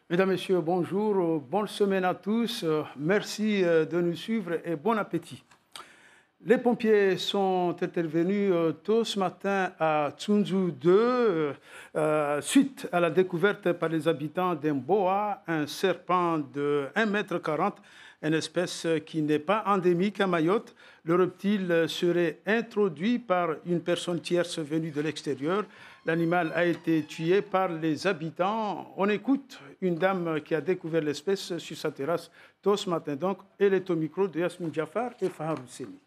Mesdames, Messieurs, bonjour, bonne semaine à tous. Merci de nous suivre et bon appétit. Les pompiers sont intervenus tôt ce matin à Tsunzu 2 suite à la découverte par les habitants d'un boa, un serpent de 1,40 m, une espèce qui n'est pas endémique à Mayotte. Le reptile serait introduit par une personne tierce venue de l'extérieur. L'animal a été tué par les habitants. On écoute une dame qui a découvert l'espèce sur sa terrasse tôt ce matin. Donc, elle est au micro de Yasmine Jaffar et Fahar Housseni.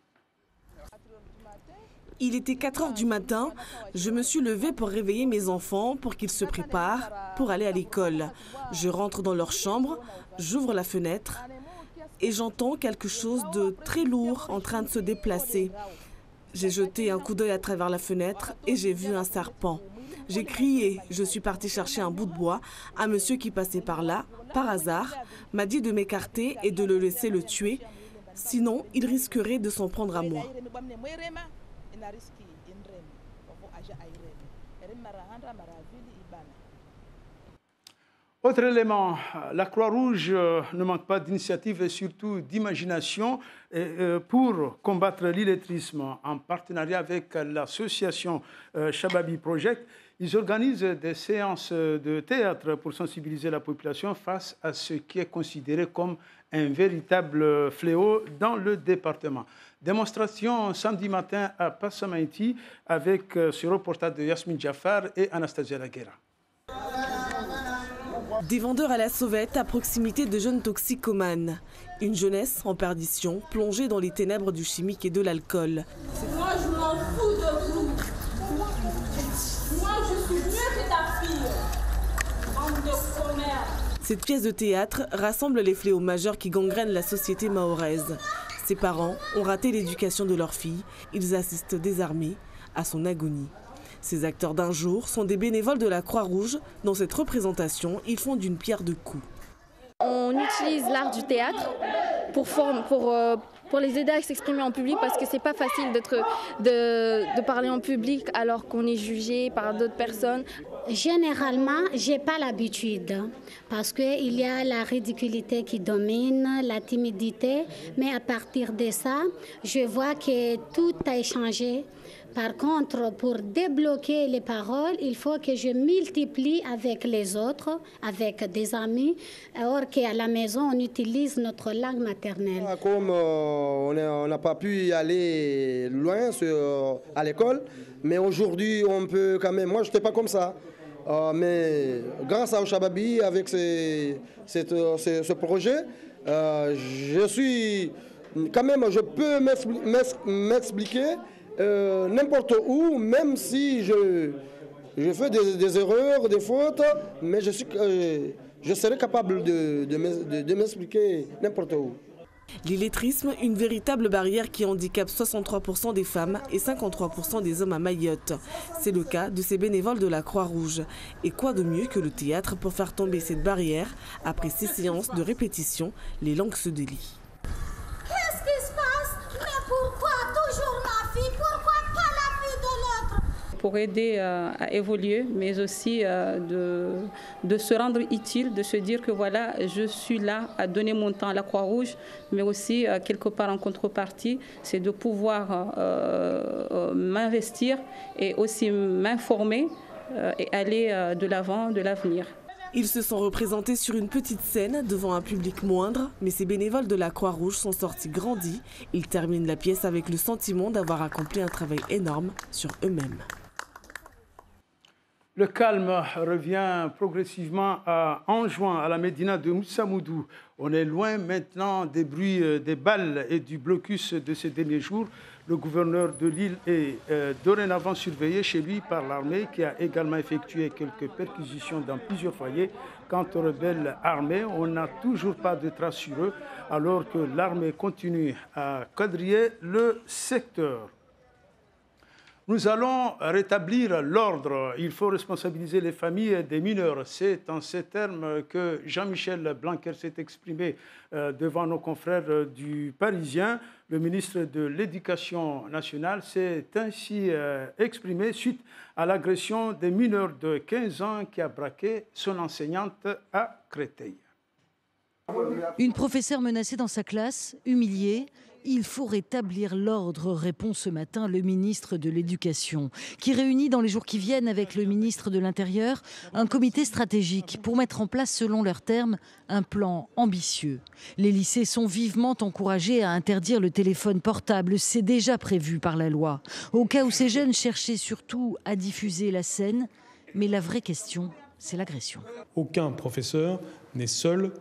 Il était 4 heures du matin. Je me suis levée pour réveiller mes enfants pour qu'ils se préparent pour aller à l'école. Je rentre dans leur chambre, j'ouvre la fenêtre et j'entends quelque chose de très lourd en train de se déplacer. J'ai jeté un coup d'œil à travers la fenêtre et j'ai vu un serpent. J'ai crié, je suis partie chercher un bout de bois. Un monsieur qui passait par là, par hasard, m'a dit de m'écarter et de le laisser le tuer. Sinon, il risquerait de s'en prendre à moi. Autre élément, la Croix-Rouge ne manque pas d'initiatives et surtout d'imagination pour combattre l'illettrisme. En partenariat avec l'association Shababi Project, ils organisent des séances de théâtre pour sensibiliser la population face à ce qui est considéré comme un véritable fléau dans le département. Démonstration samedi matin à Passamaïti avec ce reportage de Yasmine Jaffar et Anastasia Laguera. Des vendeurs à la sauvette à proximité de jeunes toxicomanes. Une jeunesse en perdition, plongée dans les ténèbres du chimique et de l'alcool. Moi, je m'en fous de vous. Moi, je suis mieux que ta fille. Bande de commères. Cette pièce de théâtre rassemble les fléaux majeurs qui gangrènent la société mahoraise. Ses parents ont raté l'éducation de leur fille. Ils assistent désarmés à son agonie. Ces acteurs d'un jour sont des bénévoles de la Croix-Rouge. Dans cette représentation, ils font d'une pierre deux coups. On utilise l'art du théâtre pour les aider à s'exprimer en public parce que c'est pas facile de parler en public alors qu'on est jugé par d'autres personnes. Généralement, j'ai pas l'habitude parce qu'il y a la ridiculité qui domine, la timidité, mais à partir de ça, je vois que tout a changé. Par contre, pour débloquer les paroles, il faut que je multiplie avec les autres, avec des amis, or qu'à la maison, on utilise notre langue maternelle. Comme on n'a pas pu y aller loin à l'école, mais aujourd'hui, on peut quand même... Moi, je n'étais pas comme ça. Mais grâce à Shababi, avec ce projet, je suis... Quand même, je peux m'expliquer n'importe où, même si je fais des erreurs, des fautes, mais je serai capable de m'expliquer n'importe où. L'illettrisme, une véritable barrière qui handicape 63% des femmes et 53% des hommes à Mayotte. C'est le cas de ces bénévoles de la Croix-Rouge. Et quoi de mieux que le théâtre pour faire tomber cette barrière? Après 6 séances de répétition, les langues se délient. Qu'est-ce qui se passe? Mais pourquoi toujours ma fille? Pourquoi pas la fille de l'autre? Pour aider à évoluer, mais aussi de se rendre utile, de se dire que voilà, je suis là à donner mon temps à la Croix-Rouge, mais aussi quelque part en contrepartie, c'est de pouvoir m'investir et aussi m'informer et aller de l'avant, de l'avenir. Ils se sont représentés sur une petite scène devant un public moindre, mais ces bénévoles de la Croix-Rouge sont sortis grandis. Ils terminent la pièce avec le sentiment d'avoir accompli un travail énorme sur eux-mêmes. Le calme revient progressivement à Anjouan, à la médina de Moussamoudou. On est loin maintenant des bruits des balles et du blocus de ces derniers jours. Le gouverneur de l'île est dorénavant surveillé chez lui par l'armée qui a également effectué quelques perquisitions dans plusieurs foyers. Quant aux rebelles armés, on n'a toujours pas de traces sur eux alors que l'armée continue à quadriller le secteur. Nous allons rétablir l'ordre. Il faut responsabiliser les familles des mineurs. C'est en ces termes que Jean-Michel Blanquer s'est exprimé devant nos confrères du Parisien. Le ministre de l'Éducation nationale s'est ainsi exprimé suite à l'agression des mineurs de 15 ans qui a braqué son enseignante à Créteil. Une professeure menacée dans sa classe, humiliée. Il faut rétablir l'ordre, répond ce matin le ministre de l'Éducation, qui réunit dans les jours qui viennent avec le ministre de l'Intérieur un comité stratégique pour mettre en place, selon leurs termes, un plan ambitieux. Les lycées sont vivement encouragés à interdire le téléphone portable, c'est déjà prévu par la loi, au cas où ces jeunes cherchaient surtout à diffuser la scène. Mais la vraie question, c'est l'agression. Aucun professeur n'est seul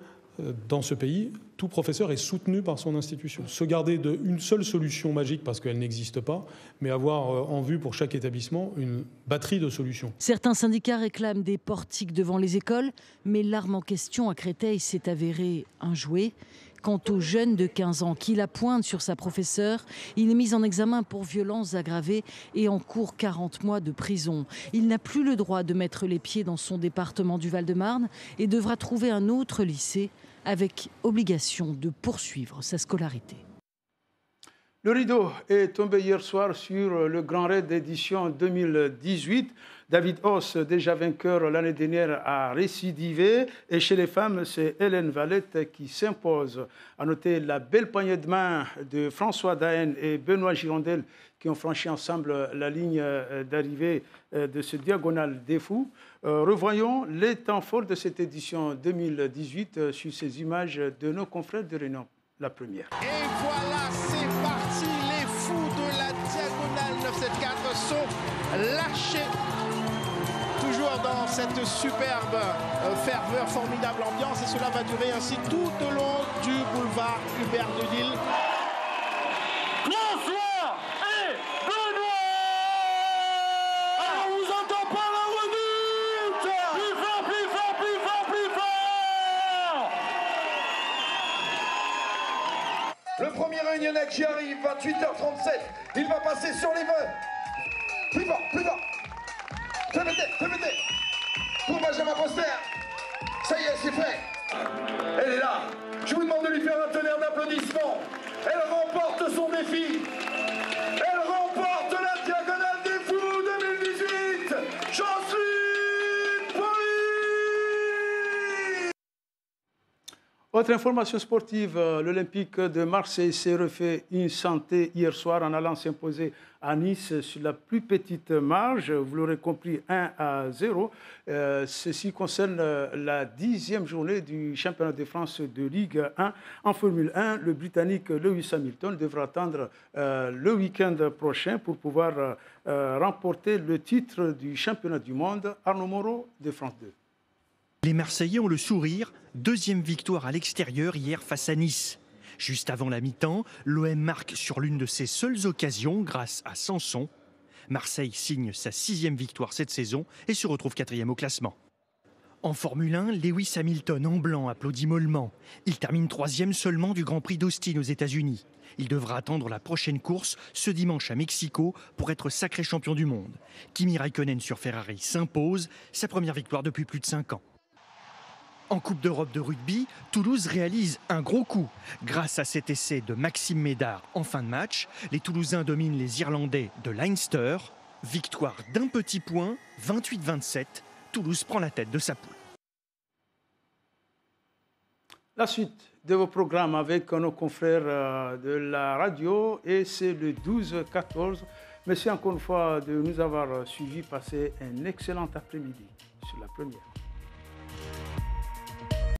dans ce pays. Tout professeur est soutenu par son institution. Se garder d'une seule solution magique parce qu'elle n'existe pas, mais avoir en vue pour chaque établissement une batterie de solutions. Certains syndicats réclament des portiques devant les écoles, mais l'arme en question à Créteil s'est avérée un jouet. Quant au jeune de 15 ans qui la pointe sur sa professeure, il est mis en examen pour violences aggravées et encourt 40 mois de prison. Il n'a plus le droit de mettre les pieds dans son département du Val-de-Marne et devra trouver un autre lycée avec obligation de poursuivre sa scolarité. Le rideau est tombé hier soir sur le Grand Raid d'édition 2018. David Hoss, déjà vainqueur l'année dernière, a récidivé. Et chez les femmes, c'est Hélène Valette qui s'impose. À noter la belle poignée de main de François Daen et Benoît Girondel qui ont franchi ensemble la ligne d'arrivée de ce diagonale des fous. Revoyons les temps forts de cette édition 2018 sur ces images de nos confrères de Réunion. La première. Et voilà, c'est parti. Les fous de la diagonale 974 sont lâchés. Toujours dans cette superbe ferveur, formidable ambiance. Et cela va durer ainsi tout au long du boulevard Hubert de Lille. François et Benoît! Alors on vous entend pas la redoute! Plus fort, plus fort, plus fort, plus fort! Le premier réunionnais qui arrive, 28h37, il va passer sur les 20. Plus fort, plus fort. Fais-le, pour Benjamin Poster. Ça y est, c'est fait. Elle est là. Je vous demande de lui faire un tonnerre d'applaudissements. Elle remporte son défi. Elle remporte la diagonale des fous 2018. Chanceline Pauli. Autre information sportive, l'Olympique de Marseille s'est refait une santé hier soir en allant s'imposer à Nice sur la plus petite marge, vous l'aurez compris, 1-0. Ceci concerne la 10e journée du championnat de France de Ligue 1. En Formule 1, le Britannique Lewis Hamilton devra attendre le week-end prochain pour pouvoir remporter le titre du championnat du monde. Arnaud Moreau de France 2. Les Marseillais ont le sourire. Deuxième victoire à l'extérieur hier face à Nice. Juste avant la mi-temps, l'OM marque sur l'une de ses seules occasions grâce à Sanson. Marseille signe sa 6e victoire cette saison et se retrouve 4e au classement. En Formule 1, Lewis Hamilton en blanc applaudit mollement. Il termine 3e seulement du Grand Prix d'Austin aux États-Unis. Il devra attendre la prochaine course ce dimanche à Mexico pour être sacré champion du monde. Kimi Raikkonen sur Ferrari s'impose, sa première victoire depuis plus de 5 ans. En Coupe d'Europe de rugby, Toulouse réalise un gros coup. Grâce à cet essai de Maxime Médard en fin de match, les Toulousains dominent les Irlandais de Leinster. Victoire d'un petit point, 28-27. Toulouse prend la tête de sa poule. La suite de vos programmes avec nos confrères de la radio et c'est le 12-14. Merci encore une fois de nous avoir suivis. Passez un excellent après-midi sur la première.